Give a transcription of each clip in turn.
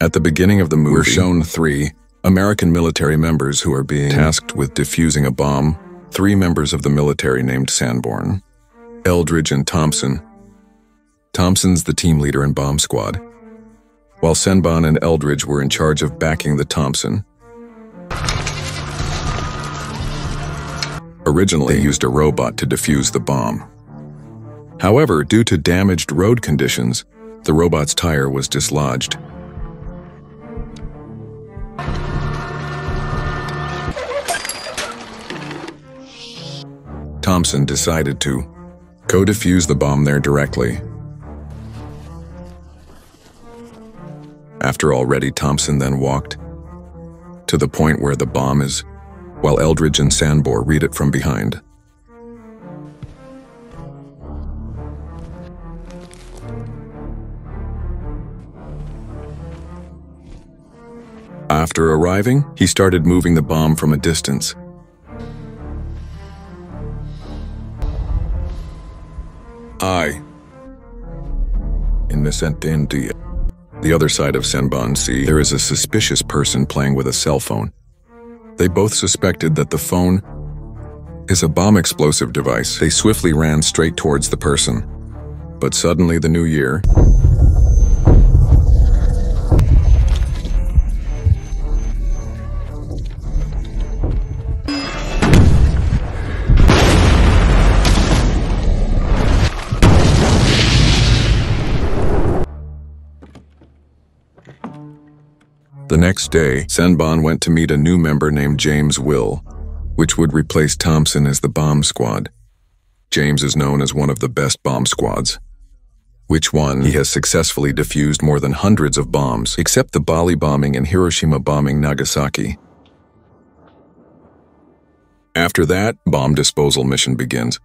At the beginning of the movie, we're shown 3 American military members who are being tasked with defusing a bomb. 3 members of the military named Sanborn, Eldridge, and Thompson. Thompson's the team leader in bomb squad, while Sanborn and Eldridge were in charge of backing the Thompson. Originally, they used a robot to defuse the bomb. However, due to damaged road conditions, the robot's tire was dislodged. Thompson decided to go defuse the bomb there directly. After already, Thompson then walked to the point where the bomb is, while Eldridge and Sanborn read it from behind. After arriving, he started moving the bomb from a distance. In the other side of Sanborn Sea, there is a suspicious person playing with a cell phone. They both suspected that the phone is a bomb explosive device. They swiftly ran straight towards the person. But suddenly the new year, the next day, Sanborn went to meet a new member named James Will, which would replace Thompson as the bomb squad. James is known as one of the best bomb squads. He has successfully defused more than hundreds of bombs, except the Bali bombing and Hiroshima bombing Nagasaki. After that, bomb disposal mission begins.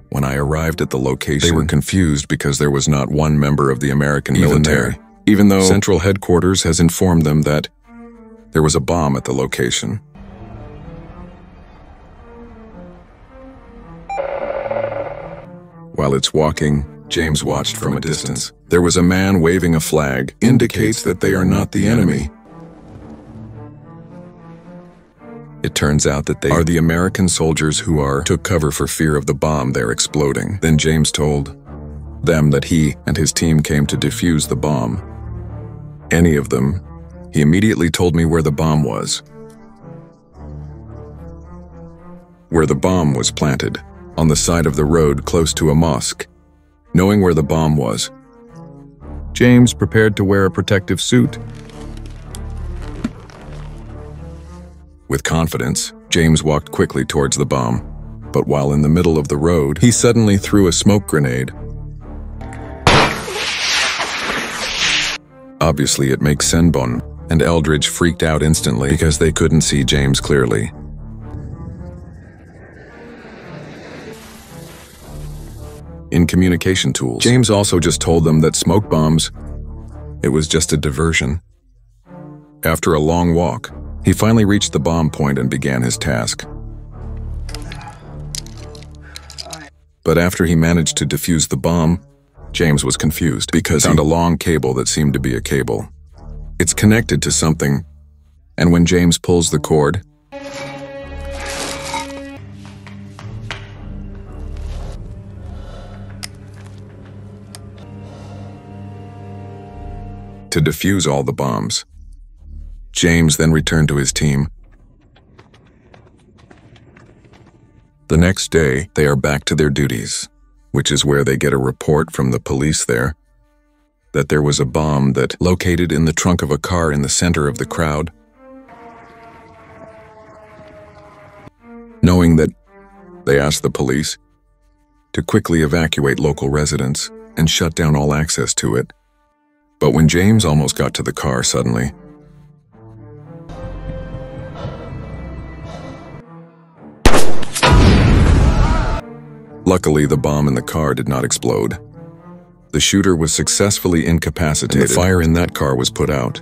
When I arrived at the location, they were confused because there was not one member of the American military, even though Central Headquarters has informed them that there was a bomb at the location. While it's walking, James watched from a distance. There was a man waving a flag, indicates that they are not the enemy. It turns out that they are the American soldiers who took cover for fear of the bomb they're exploding. Then James told them that he and his team came to defuse the bomb. Any of them. He immediately told me where the bomb was. Where the bomb was planted, on the side of the road close to a mosque. Knowing where the bomb was, James prepared to wear a protective suit. With confidence, James walked quickly towards the bomb, but while in the middle of the road, he suddenly threw a smoke grenade. Obviously, it makes Sanborn and Eldridge freaked out instantly because they couldn't see James clearly. In communication tools, James also just told them that smoke bombs, it was just a diversion. After a long walk, he finally reached the bomb point and began his task. But after he managed to defuse the bomb, James was confused because he found a long cable that seemed to be a cable. It's connected to something, and when James pulls the cord, to defuse all the bombs. James then returned to his team. The next day, they are back to their duties, which is where they get a report from the police there that there was a bomb that located in the trunk of a car in the center of the crowd. Knowing that, they asked the police to quickly evacuate local residents and shut down all access to it. But when James almost got to the car suddenly, luckily the bomb in the car did not explode. The shooter was successfully incapacitated, and the fire in that car was put out.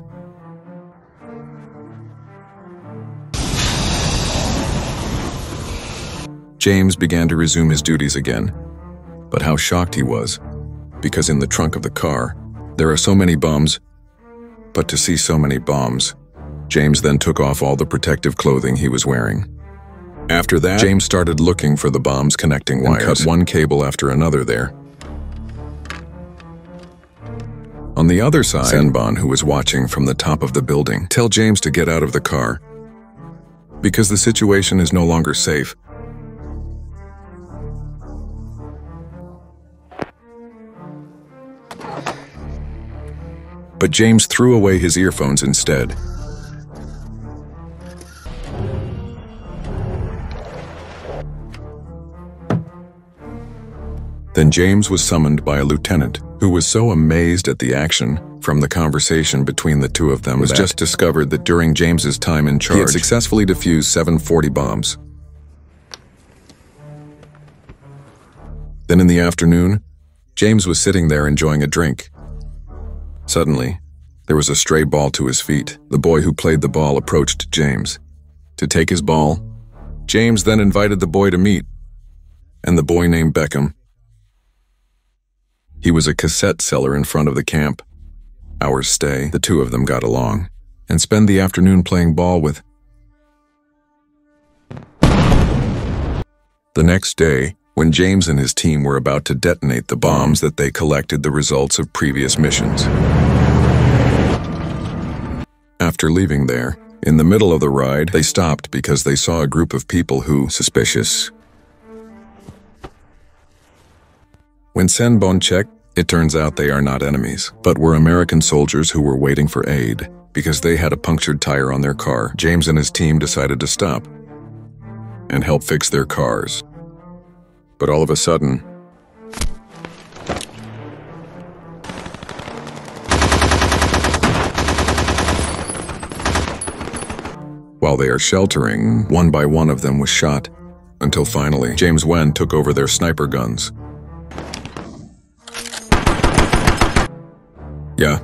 James began to resume his duties again. But how shocked he was, because in the trunk of the car, there are so many bombs. But to see so many bombs, James then took off all the protective clothing he was wearing. After that, James started looking for the bombs connecting wires and cut one cable after another there. On the other side, Senbon, who was watching from the top of the building, tell James to get out of the car, because the situation is no longer safe. But James threw away his earphones instead. Then James was summoned by a lieutenant who was so amazed at the action from the conversation between the two of them was just discovered that during James's time in charge, he had successfully defused 740 bombs. Then in the afternoon, James was sitting there enjoying a drink. Suddenly, there was a stray ball to his feet. The boy who played the ball approached James to take his ball. James then invited the boy to meet, and the boy named Beckham. He was a cassette seller in front of the camp. Hours stay, the two of them got along, and spend the afternoon playing ball with. The next day, when James and his team were about to detonate the bombs that they collected the results of previous missions. After leaving there, in the middle of the ride, they stopped because they saw a group of people who suspicious. When Senbon checked, it turns out they are not enemies, but were American soldiers who were waiting for aid because they had a punctured tire on their car. James and his team decided to stop and help fix their cars. But all of a sudden, while they are sheltering, one by one of them was shot, until finally James Wen took over their sniper guns. Yeah.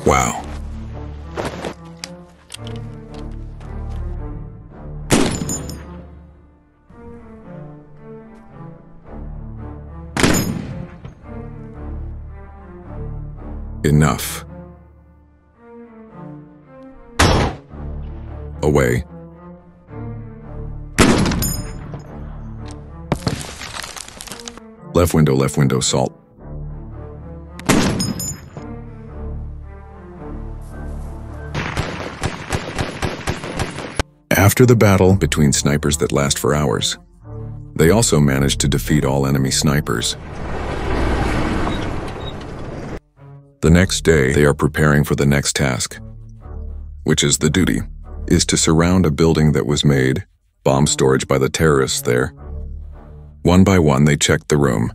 Wow. Enough. Away. Left window, salt. After the battle between snipers that last for hours, they also managed to defeat all enemy snipers. The next day, they are preparing for the next task, which is the duty, is to surround a building that was made bomb storage by the terrorists there. One by one, they checked the room.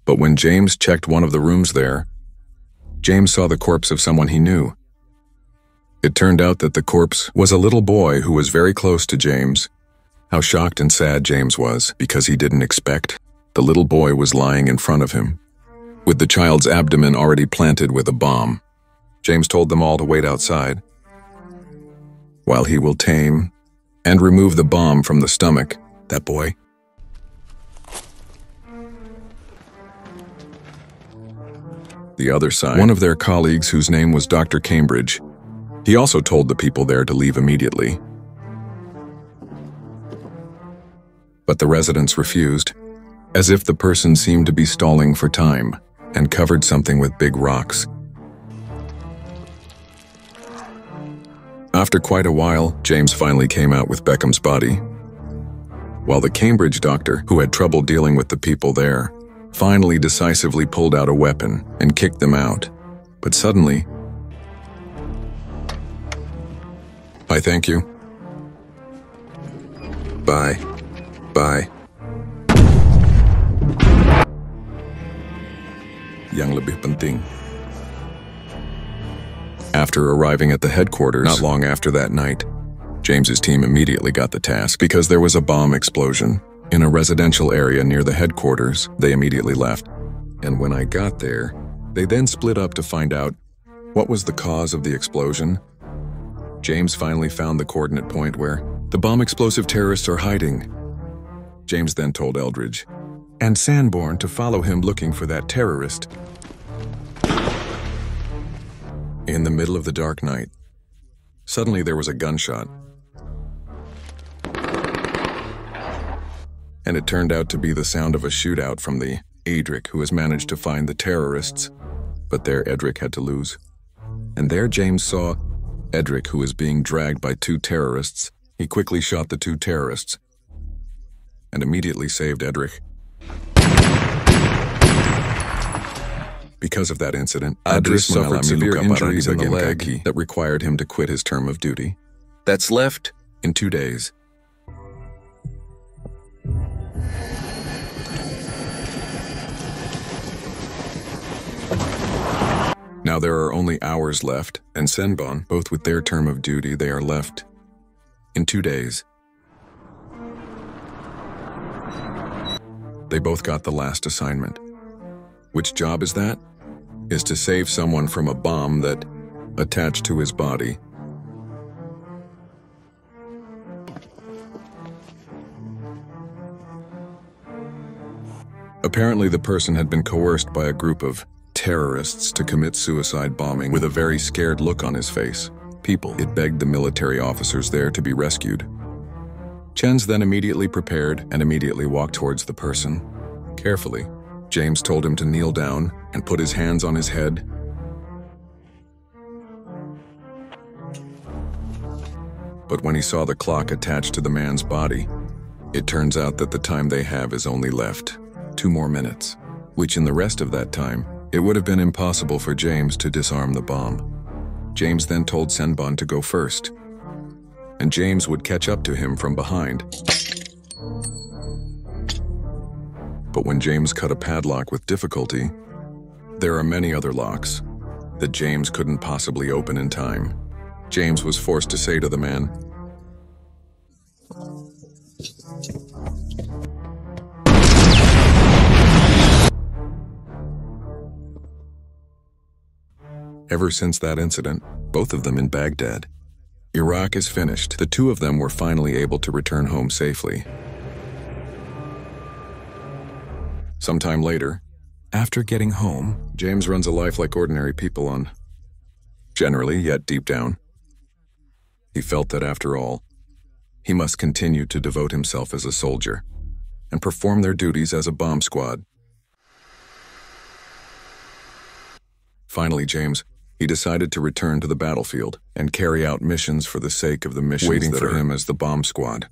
But when James checked one of the rooms there, James saw the corpse of someone he knew. It turned out that the corpse was a little boy who was very close to James. How shocked and sad James was, because he didn't expect. The little boy was lying in front of him, with the child's abdomen already planted with a bomb. James told them all to wait outside, while he will tame and remove the bomb from the stomach, that boy. The other side, one of their colleagues whose name was Dr. Cambridge, he also told the people there to leave immediately. But the residents refused, as if the person seemed to be stalling for time and covered something with big rocks. After quite a while, James finally came out with Beckham's body, while the Cambridge doctor, who had trouble dealing with the people there, finally decisively pulled out a weapon and kicked them out. But suddenly, I thank you. Bye. Bye. Yang lebih penting. After arriving at the headquarters, not long after that night, James's team immediately got the task because there was a bomb explosion in a residential area near the headquarters. They immediately left. And when I got there, they then split up to find out what was the cause of the explosion. James finally found the coordinate point where the bomb explosive terrorists are hiding. James then told Eldridge and Sanborn to follow him looking for that terrorist. In the middle of the dark night, suddenly there was a gunshot. And it turned out to be the sound of a shootout from the Edric, who has managed to find the terrorists. But there Edric had to lose. And there James saw Edric, who was being dragged by two terrorists. He quickly shot the two terrorists and immediately saved Edric. Because of that incident, Edric suffered severe injuries in the leg that required him to quit his term of duty. That's left in 2 days. Now there are only hours left, and Senbon, both with their term of duty, they are left in 2 days. They both got the last assignment. Which job is that? Is to save someone from a bomb that attached to his body. Apparently the person had been coerced by a group of terrorists to commit suicide bombing with a very scared look on his face. It begged the military officers there to be rescued. Chen's then immediately prepared and immediately walked towards the person. Carefully, James told him to kneel down and put his hands on his head. But when he saw the clock attached to the man's body, it turns out that the time they have is only left 2 more minutes, which in the rest of that time, it would have been impossible for James to disarm the bomb. James then told Senbon to go first, and James would catch up to him from behind. But when James cut a padlock with difficulty, there are many other locks that James couldn't possibly open in time. James was forced to say to the man, ever since that incident, both of them in Baghdad, Iraq is finished. The two of them were finally able to return home safely. Sometime later, after getting home, James runs a life like ordinary people on. Generally, yet deep down, he felt that after all, he must continue to devote himself as a soldier and perform their duties as a bomb squad. Finally, he decided to return to the battlefield and carry out missions for the sake of the missions waiting for him as the bomb squad.